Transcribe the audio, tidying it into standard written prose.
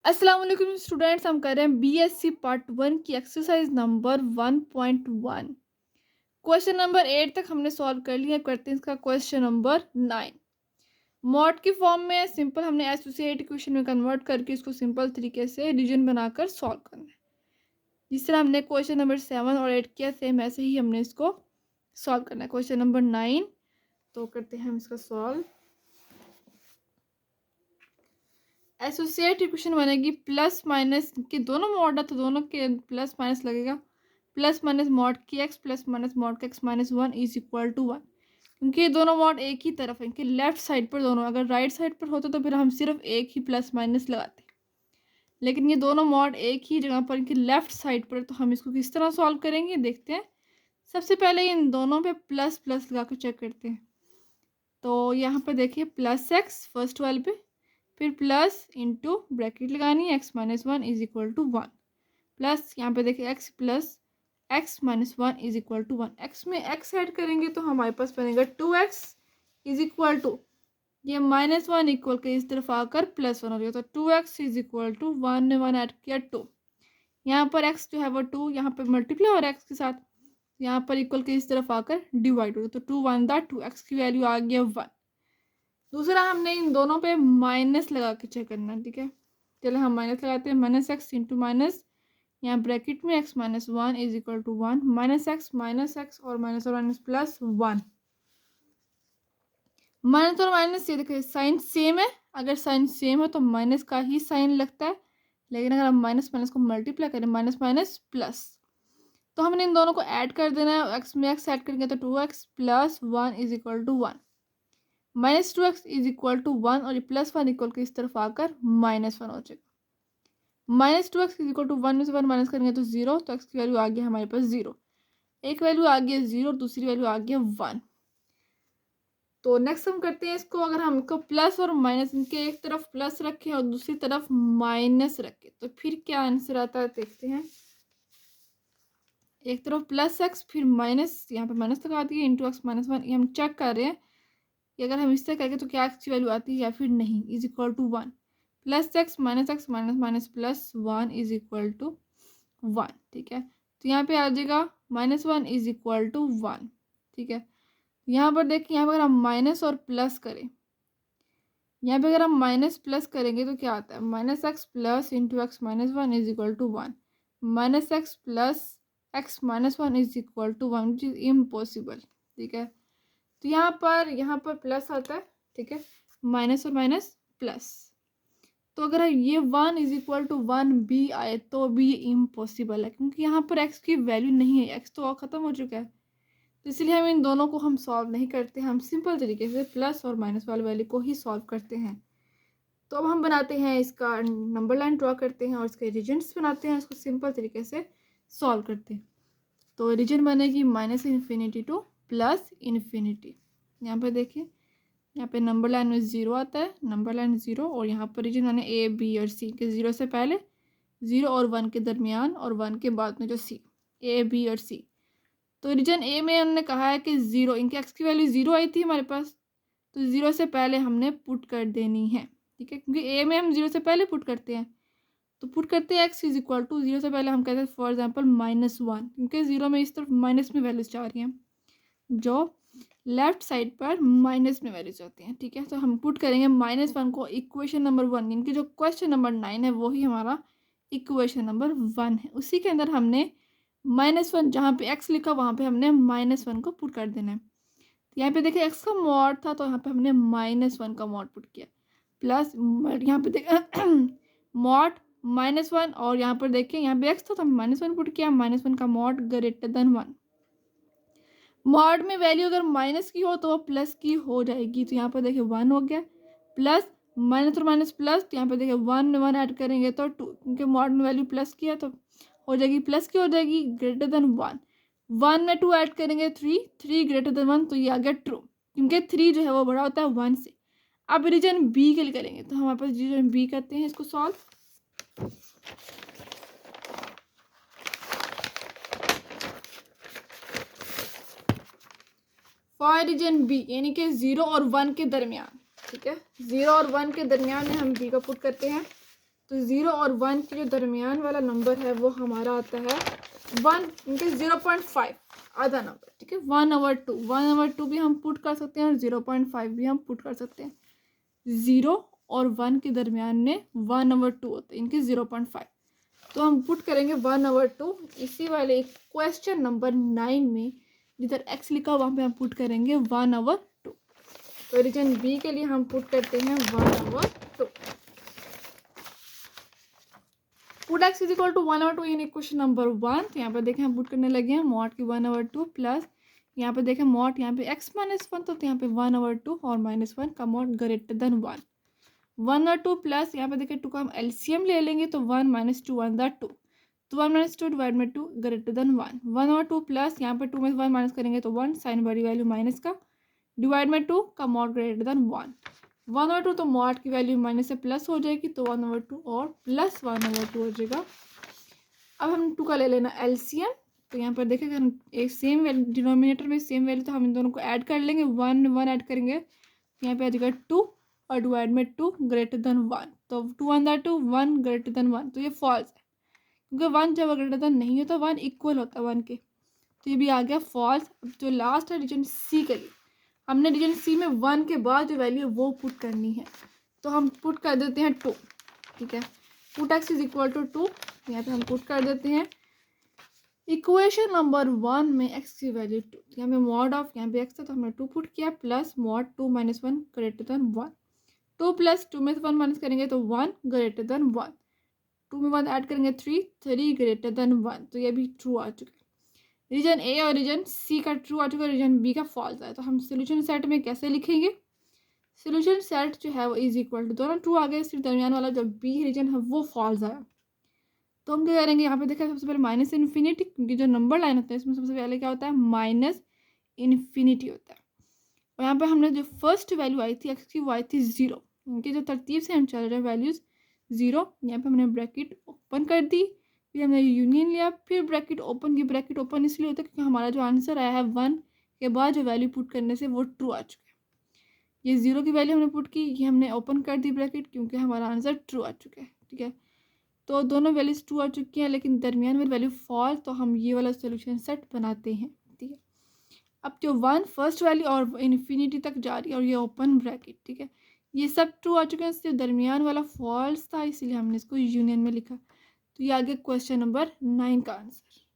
अस्सलाम वालेकुम स्टूडेंट्स, हम कर रहे हैं बीएससी पार्ट 1 की एक्सरसाइज नंबर 1.1। क्वेश्चन नंबर 8 तक हमने सॉल्व कर लिया। करते हैं इसका क्वेश्चन नंबर 9। मॉड की फॉर्म में सिंपल हमने एसोसिएट इक्वेशन में कन्वर्ट करके इसको सिंपल तरीके से रीजन बनाकर सॉल्व करना है। जिस तरह हमने क्वेश्चन नंबर 7 और 8 किया, सेम ऐसे ही हमने इसको सॉल्व करना है। क्वेश्चन नंबर 9, तो करते हैं हम इसका सॉल्व। एसोसिएट इक्वेशन बनेगी प्लस माइनस के दोनों मॉड है तो दोनों के प्लस माइनस लगेगा। प्लस माइनस मॉड की एक्स प्लस माइनस मॉड का x minus 1 is equal to 1। क्योंकि ये दोनों मॉड एक ही तरफ है, इनके लेफ्ट साइड पर दोनों, अगर राइट साइड पर होते तो फिर हम सिर्फ एक ही प्लस माइनस लगाते, लेकिन ये दोनों मॉड एक ही जगह पर इनके लेफ्ट साइड पर, तो हम इसको किस तरह सॉल्व करेंगे देखते हैं। सबसे पहले इन दोनों पे प्लस प्लस लगा कर चेक करते हैं। तो यहाँ पर देखिए प्लस एक्स फर्स्ट वाले पे, फिर प्लस इंटू ब्रैकेट लगानी है x minus 1 is equal to 1, plus यहाँ पे देखिए x plus x minus 1 is equal to 1। X में एक्स ऐड करेंगे तो हमारे पास बनेगा 2x इज इक्वल टू, ये माइनस 1 इक्वल के इस तरफ आकर प्लस 1 हो जाएगा, तो 2x इज इक्वल टू 1 ने 1 ऐड किया 2। यहाँ पर x जो है वो 2 यहाँ पर मल्टीप्लाई हो रहा है x के साथ, यहाँ पर इक्वल के इस तरफ आकर डिवाइड हो गया, तो 2 1 दा 2, x की वैल्यू आ गया 1। दूसरा हमने इन दोनों पे माइनस लगा के चेक करना है, ठीक है। चलो हम माइनस लगाते हैं, माइनस एक्स इंटू माइनस, यहाँ ब्रैकेट में x minus 1 is equal to 1, minus x और माइनस प्लस 1। माइनस और माइनस ये देखिए साइन सेम है, अगर साइन सेम है तो माइनस का ही साइन लगता है, लेकिन अगर हम माइनस माइनस को मल्टीप्लाई करें माइनस माइनस प्लस, तो हमने इन दोनों को ऐड कर देना है। एक्स में एक्स ऐड करेंगे तो 2x plus 1 is equal to 1, minus 2x is equal to 1 और ये प्लस 1 इक्वल के इस तरफ आकर माइनस 1 हो जाएगा। Minus 2x is equal to 1 में से 1 माइनस करेंगे तो 0, तो x की वैल्यू आ गई हमारे पास 0। एक वैल्यू आ गई 0 और दूसरी वैल्यू आ गई 1। तो नेक्स्ट हम करते हैं इसको, अगर हम इसको प्लस और माइनस इनके एक तरफ प्लस रखें और दूसरी तरफ माइनस रखें तो फिर क्या आंसर आता है देखते हैं। एक तरफ प्लस एक्स फिर माइनस, यहाँ पे माइनस लगा दिए इंटू एक्स माइनस 1, ये हम चेक कर रहे हैं कि अगर हम इससे करेंगे तो क्या एक्स की वैल्यू आती है या फिर नहीं। Is equal to 1, plus x minus minus plus 1 is equal to 1, ठीक है। तो यहाँ पे आ जाएगा माइनस 1 इज इक्वल टू 1, ठीक है। यहाँ पर देखिए, यहाँ पर अगर हम माइनस और प्लस करें, यहाँ पे अगर हम माइनस प्लस करेंगे तो क्या आता है, minus x plus into x minus 1 is equal to 1, minus x plus x minus 1 is equal to 1 which is impossible, ठीक है। तो यहाँ पर प्लस आता है, ठीक है, माइनस और माइनस प्लस, तो अगर ये 1 इज इक्वल टू 1 भी आए तो भी ये इम्पॉसिबल है, क्योंकि यहाँ पर x की वैल्यू नहीं है, x तो ख़त्म हो चुका है। तो इसलिए हम इन दोनों को हम सॉल्व नहीं करते, हम सिंपल तरीके से प्लस और माइनस वाली वैल्यू को ही सॉल्व करते हैं। तो अब हम बनाते हैं इसका नंबर लाइन ड्रॉ करते हैं और इसके रीजन्स बनाते हैं, इसको सिंपल तरीके से सॉल्व करते हैं। तो रीजन बनेगी minus infinity two plus infinity. यहाँ पर देखिए, यहाँ पे नंबर लाइन में 0 आता है, नंबर लाइन 0, और यहाँ पर रीजन मैंने ए बी और सी के 0 से पहले, 0 और 1 के दरमियान, और 1 के बाद में जो सी, ए बी और सी। तो रीजन ए में उन्होंने कहा है कि 0, इनके एक्स की वैल्यू 0 आई थी हमारे पास, तो 0 से पहले हमने पुट कर देनी है, ठीक है, क्योंकि ए में हम 0 से पहले पुट करते हैं। तो पुट करते हैं एक्स इज इक्वल टू 0 से पहले हम कहते हैं फॉर एग्जाम्पल -1, क्योंकि 0 में इस तरफ माइनस में वैल्यूज जा रही हैं, जो लेफ्ट साइड पर माइनस में वैल्यूज होती हैं, ठीक है। तो हम पुट करेंगे -1 को इक्वेशन नंबर 1, यानी कि जो क्वेश्चन नंबर 9 है वही हमारा इक्वेशन नंबर 1 है। उसी के अंदर हमने -1 जहाँ पे x लिखा वहाँ पे हमने -1 को पुट कर देना है। तो यहाँ पे देखिए x का मॉड था तो यहाँ पे हमने -1 का मॉड पुट किया, प्लस यहाँ पे देखिए मॉड -1, और यहाँ पर देखिए यहाँ पे x था तो हम -1 पुट किया, -1 का मॉड ग्रेटर देन 1। मॉड में वैल्यू अगर माइनस की हो तो वो प्लस की हो जाएगी, तो यहाँ पर देखिए 1 हो गया, प्लस माइनस और माइनस प्लस, तो यहाँ पे देखिए 1 1 ऐड करेंगे तो 2, क्योंकि मॉड में वैल्यू प्लस की है तो हो जाएगी प्लस की हो जाएगी, ग्रेटर देन 1। 1 में 2 ऐड करेंगे 3, 3 ग्रेटर देन 1, तो ये आ गया ट्रू, क्योंकि 3 जो है वो बड़ा होता है 1 से। अब रीजन बी के लिए करेंगे, तो हमारे पास रीजन बी करते हैं इसको सॉल्व। फॉर रीजन बी, यानी कि 0 और 1 के दरमियान, ठीक है, 0 और 1 के दरमियान में हम बी का पुट करते हैं। तो 0 और 1 के जो दरमियान वाला नंबर है वो हमारा आता है 1 इनके 0.5 आधा नंबर, ठीक है। 1/2 भी हम पुट कर सकते हैं और 0.5 भी हम पुट कर सकते हैं। 0 और 1 के दरमियान में 1/2 होता है, इनके 0.5। तो हम पुट करेंगे 1/2 इसी वाले क्वेश्चन नंबर 9 में जिधर x लिखा वहाँ पे हम पुट करेंगे 1/2। तो रीजन बी के लिए हम पुट करते हैं 1/2। Put x is equal to 1/2 in equation number 1। तो यहाँ पर देखें हम पुट करने लगे हैं मॉड की 1/2 प्लस यहाँ पे देखें मॉड यहाँ पे x -1 तो यहाँ पे 1/2 और -1 का मॉड ग्रेटर देन 1। 1/2 प्लस यहाँ पे देखें 2 का हम एलसीएम ले लेंगे तो 1 - 2 1 द 2। तो 1 - 2 डिवाइड में 2 ग्रेटर देन 1। 1/2 प्लस यहाँ पे 2 में 1 माइनस करेंगे तो 1 साइन बड़ी वैल्यू माइनस का डिवाइड में 2 का मॉड ग्रेटर देन 1। 1/2 तो मॉड की वैल्यू माइनस से प्लस हो जाएगी तो 1/2 और प्लस 1/2 हो जाएगा। अब हम 2 का ले लेना एलसीएम। तो यहाँ पर देखें अगर एक सेम वैल्यू डिनोमिनेटर में सेम वैल्यू तो हम इन दोनों को ऐड कर लेंगे। 1 ऐड करेंगे यहाँ पे आ जाएगा 2 और डिवाइड में 2 ग्रेटर देन 1। तो 2 1 2 1 ग्रेटर देन 1 तो ये फॉल्स है क्योंकि 1 जब ग्रेटर देन नहीं होता 1 इक्वल होता है 1 के, तो ये भी आ गया फॉल्स। अब जो लास्ट है रीजन सी के लिए हमने रीजन सी में 1 के बाद जो वैल्यू है वो पुट करनी है। तो हम पुट कर देते हैं 2, ठीक है। Put x is equal to 2 यहाँ पे हम पुट कर देते हैं इक्वेशन नंबर 1 में x की वैल्यू 2। यहाँ पे मॉड ऑफ यहाँ पे x था तो हमने 2 पुट किया plus mod 2 - 1 greater than 1। 2 plus 2 में से 1 माइनस करेंगे तो 1 ग्रेटर देन 1। 2 में 1 ऐड करेंगे 3 ग्रेटर देन 1। तो ये भी ट्रू आ चुका है। रीजन ए और रीजन सी का ट्रू आ चुका है, रीजन बी का फॉल्स है। तो हम सोल्यूशन सेट में कैसे लिखेंगे? सोल्यूशन सेट जो है वो इज इक्वल टू दोनों ट्रू आ गए, सिर्फ दरमियान वाला जो बी रीजन है वो फॉल्स आया। तो हम क्या करेंगे यहाँ पे देखा सबसे पहले माइनस इन्फिनिटी, क्योंकि जो नंबर लाइन होता है इसमें सबसे पहले क्या होता है माइनस इन्फिनिटी होता है। और यहाँ पे हमने जो फर्स्ट वैल्यू आई थी एक्स की वो आई थी 0। उनकी जो तरतीब से हम चल रहे हैं वैल्यूज 0। यहाँ पे हमने ब्रैकेट ओपन कर दी, फिर हमने यूनियन लिया, फिर ब्रैकेट ओपन की। ब्रैकेट ओपन इसलिए होता है क्योंकि हमारा जो आंसर आया है 1 के बाद जो वैल्यू पुट करने से वो ट्रू आ चुका है। ये 0 की वैल्यू हमने पुट की, ये हमने ओपन कर दी ब्रैकेट क्योंकि हमारा आंसर ट्रू आ चुका है, ठीक है। तो दोनों वैल्यूज ट्रू आ चुकी हैं लेकिन दरमियान में वैल्यू फॉल्स, तो हम ये वाला सोल्यूशन सेट बनाते हैं, ठीक है। अब जो 1 फर्स्ट वैल्यू और इन्फिनिटी तक जा रही है और ये ओपन ब्रैकेट, ठीक है, ये सब ट्रू आ चुके हैं, सिर्फ दरमियान वाला फॉल्स था इसलिए हमने इसको यूनियन में लिखा। तो ये आगे क्वेश्चन नंबर 9 का आंसर।